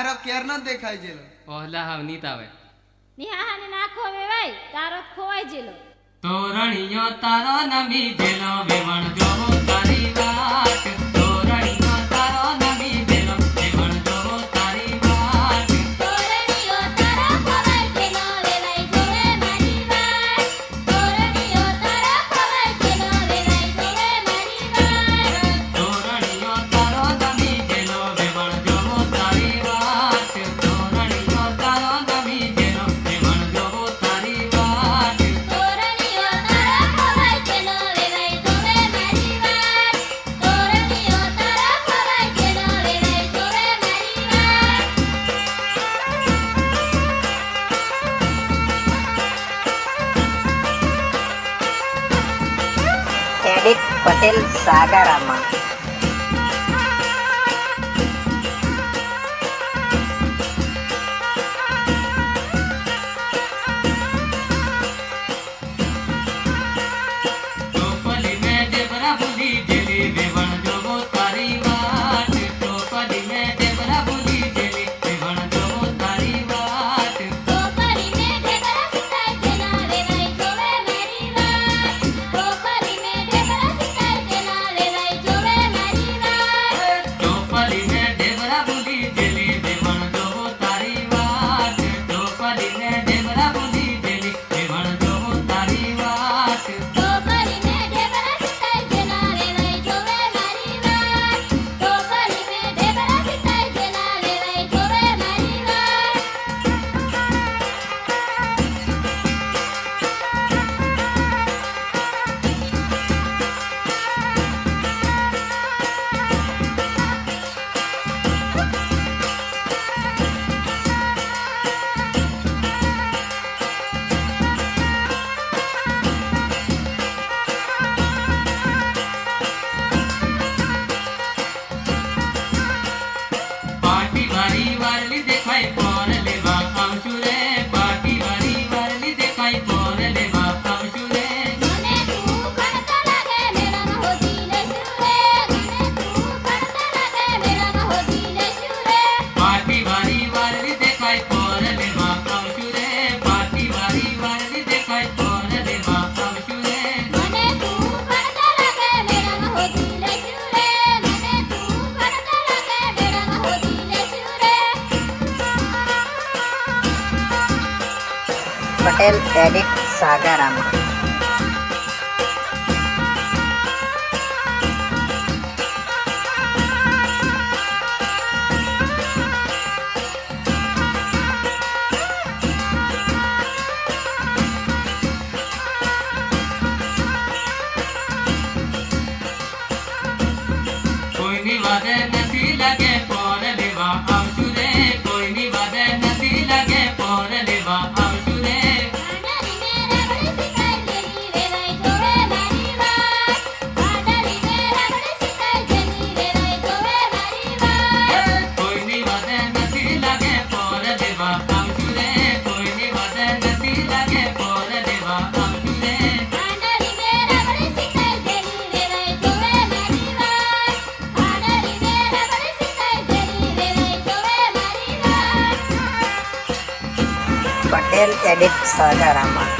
હારો કેર ન દેખાય જેલો ઓહલા હાવ નીત આવે નિહાહાને નાખો વેવાય તારો ખોવાઈ જેલો તોરણીયો તારો નમી જેલો વેવણ જોવો તારી વાત તોરણીયો તારો નમી જેલો વેવણ જોવો તારી વાત તોરણીયો તારો ખોવાઈ જેલો વેવાય જોવે મારી વાત તોરણીયો તારો ખોવાઈ જેલો વેવાય જોવે મારી વાત તોરણીયો તારો નમી જેલો વેવણ જોવો તારી વાત તોરણીયો તારો નમી જેલો વેવણ જોવો તારી વાત તોરણીયો તારો ખોવાઈ જેલો વેવાય જોવે મારી વાત તોરણીયો તારો ખોવાઈ જેલો વેવાય જોવે મારી વાત એડિટ પટેલ સાગારામાં ટોપલી મે ડેબરા ભૂલી જેલી વેવણ જોવો તારી વાત ટોપલી મે ડેબરા ભૂલી જેલી વેવણ જોવો તારી વાત ટોપરી મે ઢેબરા સુતાઈ જેલા વેવાય જોવે મારી વાત ટોપરી મે ઢેબરા સુતાઈ જેલા વેવાય જોવે મારી વાત ટોપલી મે ડેબરા ભૂલી જેલી વેવણ જોવો તારી વાત ટોપલી મે ડેબરા ભૂલી જેલી વેવણ જોવો તારી વાત ટોપરી મે ઢેબરા સુતાઈ જેલા વેવાય જોવે મારી વાત ટોપરી મે ઢેબરા સુતાઈ જેલા વેવાય જોવે મારી વાત પાટી વાળી વારલી દેખાય પોર લેવા આવશું રે પાટી વાળી વારલી દેખાય પોર લેવા આવશું રે મને તું કણતા લાગે મેળામાં હોતી લેશું રે મને તું કણતા લાગે મેળામાં હોતી લેશું રે પાટી વાળી વારલી દેખાય પોર લેવા આવશું રે પાટી વાળી વારલી દેખાય પોર લેવા આવશું રે મને તું કણતા લાગે મેળામાં હોતી લેશું રે મને તું કણતા લાગે મેળામાં હોતી લેશું રે પટેલ એડિટ સાગારામાં કોઈની વાદે નથી લાગે પોર લેવા આવશું રે કોઈની વાદે નથી લાગે પોર લેવા આવશું રે આડાલી મે રબડી સિકાઈ જેલી વેવાય જોવે મારી વાત આડાલી મે રબડી સિકાઈ જેલી વેવાય જોવે મારી વાત કોઈની વાદે નથી લાગે પોર લેવા આવશું રે કોઈની વાદે નથી લાગે પોર લેવા આવશું રે આડાલી મે રબડી સિકાઈ જેલી વેવાય જોવે મારી વાત આડાલી મે રબડી સિકાઈ જેલી વેવાય જોવે મારી વાત પટેલ એડિટ સાગારામાં